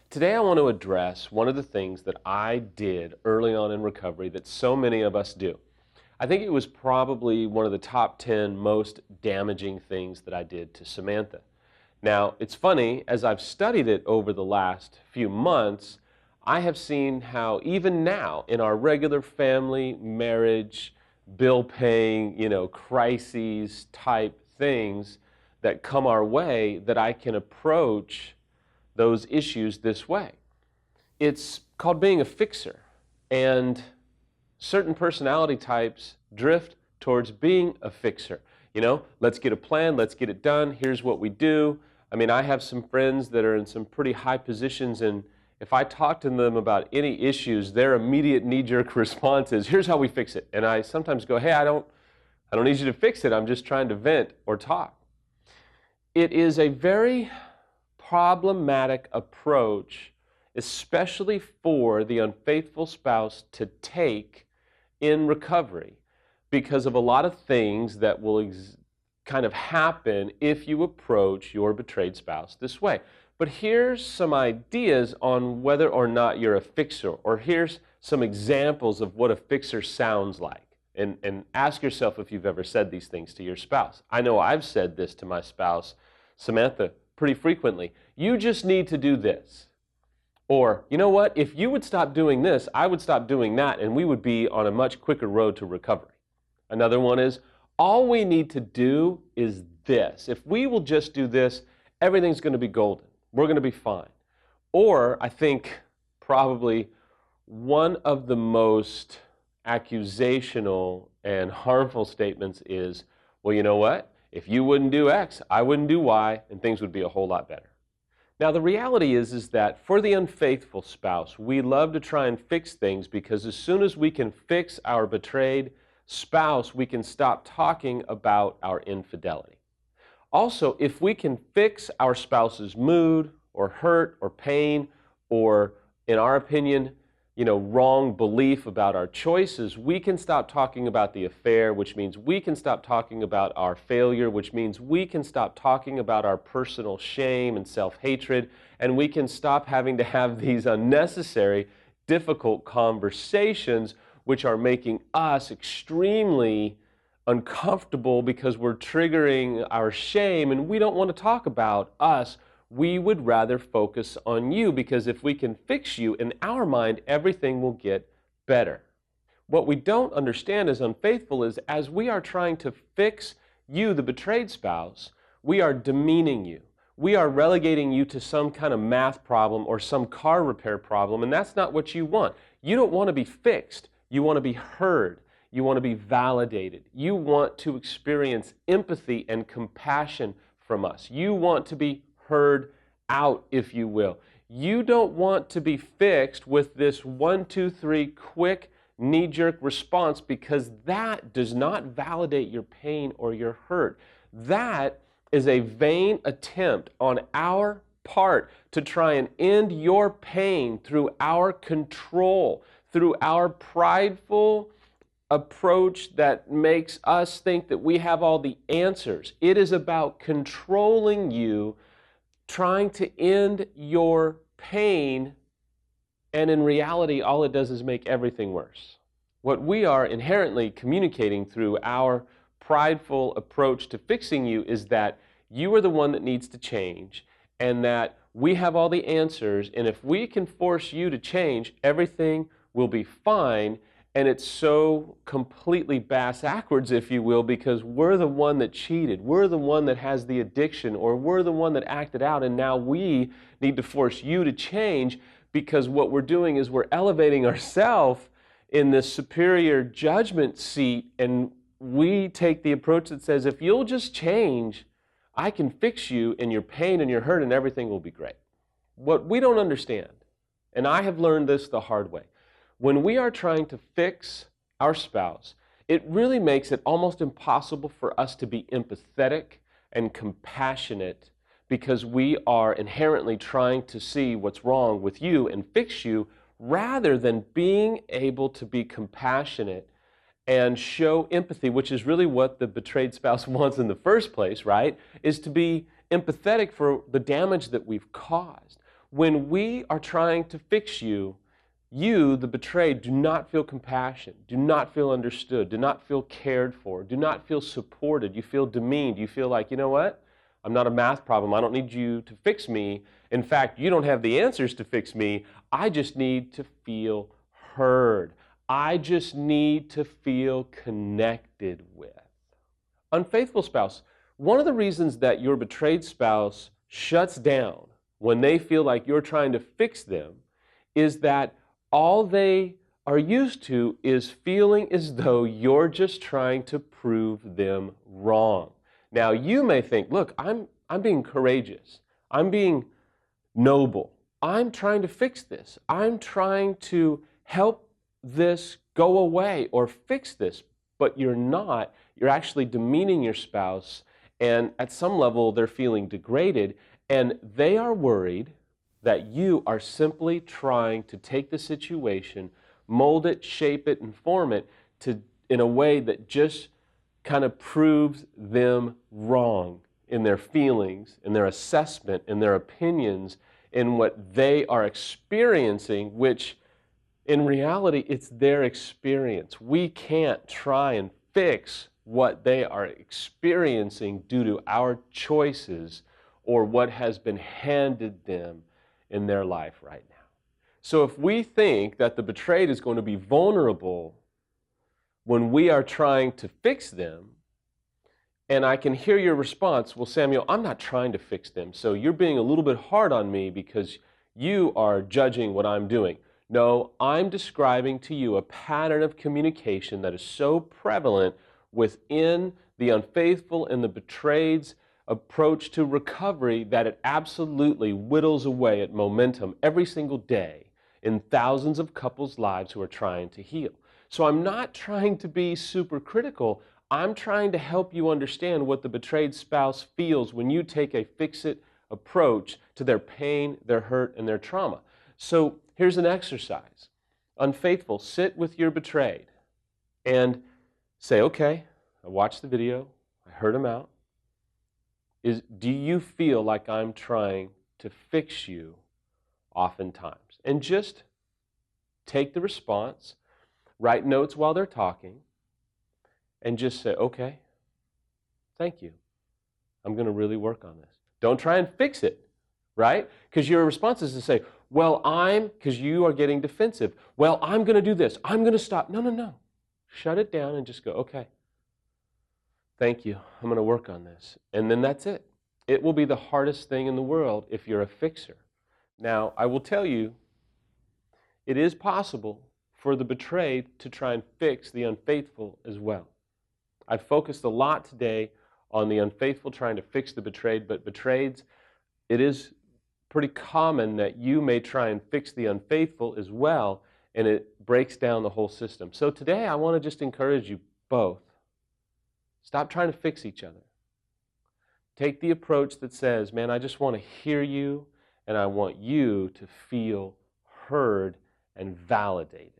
Today I want to address one of the things that I did early on in recovery that so many of us do. I think it was probably one of the top 10 most damaging things that I did to Samantha. Now, it's funny, as I've studied it over the last few months, I have seen how even now in our regular family, marriage, bill paying, crises type things that come our way, that I can approach those issues this way. It's called being a fixer, and certain personality types drift towards being a fixer. Let's get a plan, let's get it done, here's what we do. I have some friends that are in some pretty high positions, and if I talk to them about any issues, their immediate knee-jerk response is, here's how we fix it. And I sometimes go, hey, I don't need you to fix it, I'm just trying to vent or talk. It is a very problematic approach, especially for the unfaithful spouse to take in recovery, because of a lot of things that will kind of happen if you approach your betrayed spouse this way. But here's some ideas on whether or not you're a fixer, or here's some examples of what a fixer sounds like. And ask yourself if you've ever said these things to your spouse. I know I've said this to my spouse, Samantha, pretty frequently. You just need to do this. Or, you know what, if you would stop doing this, I would stop doing that, and we would be on a much quicker road to recovery. Another one is, all we need to do is this. If we will just do this, everything's going to be golden. We're going to be fine. Or, I think probably one of the most accusational and harmful statements is, well, you know what? If you wouldn't do X, I wouldn't do Y, and things would be a whole lot better. Now, the reality is that for the unfaithful spouse, we love to try and fix things, because as soon as we can fix our betrayed spouse, we can stop talking about our infidelity. Also, if we can fix our spouse's mood or hurt or pain or, in our opinion, wrong belief about our choices, we can stop talking about the affair, which means we can stop talking about our failure, which means we can stop talking about our personal shame and self-hatred, and we can stop having to have these unnecessary, difficult conversations which are making us extremely uncomfortable because we're triggering our shame, and we don't want to talk about us. We would rather focus on you, because if we can fix you, in our mind, everything will get better. What we don't understand as unfaithful is, as we are trying to fix you, the betrayed spouse, we are demeaning you. We are relegating you to some kind of math problem or some car repair problem, and that's not what you want. You don't want to be fixed. You want to be heard. You want to be validated. You want to experience empathy and compassion from us. You want to be heard out, if you will. You don't want to be fixed with this 1, 2, 3 quick knee-jerk response, because that does not validate your pain or your hurt. That is a vain attempt on our part to try and end your pain through our control, through our prideful approach that makes us think that we have all the answers. It is about controlling you, trying to end your pain, and in reality, all it does is make everything worse. What we are inherently communicating through our prideful approach to fixing you is that you are the one that needs to change, and that we have all the answers, and if we can force you to change, everything will be fine. And it's so completely bass-ackwards, if you will, because we're the one that cheated, we're the one that has the addiction, or we're the one that acted out, and now we need to force you to change, because what we're doing is we're elevating ourselves in this superior judgment seat, and we take the approach that says, if you'll just change, I can fix you in your pain and your hurt, and everything will be great. What we don't understand, and I have learned this the hard way, when we are trying to fix our spouse, it really makes it almost impossible for us to be empathetic and compassionate, because we are inherently trying to see what's wrong with you and fix you, rather than being able to be compassionate and show empathy, which is really what the betrayed spouse wants in the first place, right? Is to be empathetic for the damage that we've caused. When we are trying to fix you, you, the betrayed, do not feel compassion, do not feel understood, do not feel cared for, do not feel supported. You feel demeaned. You feel like, you know what? I'm not a math problem. I don't need you to fix me. In fact, you don't have the answers to fix me. I just need to feel heard. I just need to feel connected with. Unfaithful spouse. One of the reasons that your betrayed spouse shuts down when they feel like you're trying to fix them is that all they are used to is feeling as though you're just trying to prove them wrong. Now, you may think, look, I'm being courageous. I'm being noble. I'm trying to fix this. I'm trying to help this go away or fix this. But you're not. You're actually demeaning your spouse, and at some level, they're feeling degraded, and they are worried that you are simply trying to take the situation, mold it, shape it, and form it in a way that just kind of proves them wrong in their feelings, in their assessment, in their opinions, in what they are experiencing, which in reality, it's their experience. We can't try and fix what they are experiencing due to our choices or what has been handed them in their life right now. So if we think that the betrayed is going to be vulnerable when we are trying to fix them, and I can hear your response, well, Samuel, I'm not trying to fix them, so you're being a little bit hard on me because you are judging what I'm doing. No, I'm describing to you a pattern of communication that is so prevalent within the unfaithful and the betrayed's approach to recovery that it absolutely whittles away at momentum every single day in thousands of couples' lives who are trying to heal. So I'm not trying to be super critical. I'm trying to help you understand what the betrayed spouse feels when you take a fix-it approach to their pain, their hurt, and their trauma. So here's an exercise. Unfaithful, sit with your betrayed and say, okay, I watched the video, I heard him out. Do you feel like I'm trying to fix you oftentimes? And just take the response, write notes while they're talking, and just say, okay, thank you. I'm going to really work on this. Don't try and fix it, right? Because your response is to say, well, because you are getting defensive. Well, I'm going to do this. I'm going to stop. No. Shut it down and just go, okay, thank you. I'm going to work on this. And then that's it. It will be the hardest thing in the world if you're a fixer. Now, I will tell you, it is possible for the betrayed to try and fix the unfaithful as well. I've focused a lot today on the unfaithful trying to fix the betrayed, but betrayeds, it is pretty common that you may try and fix the unfaithful as well, and it breaks down the whole system. So today I want to just encourage you both. Stop trying to fix each other. Take the approach that says, man, I just want to hear you, and I want you to feel heard and validated.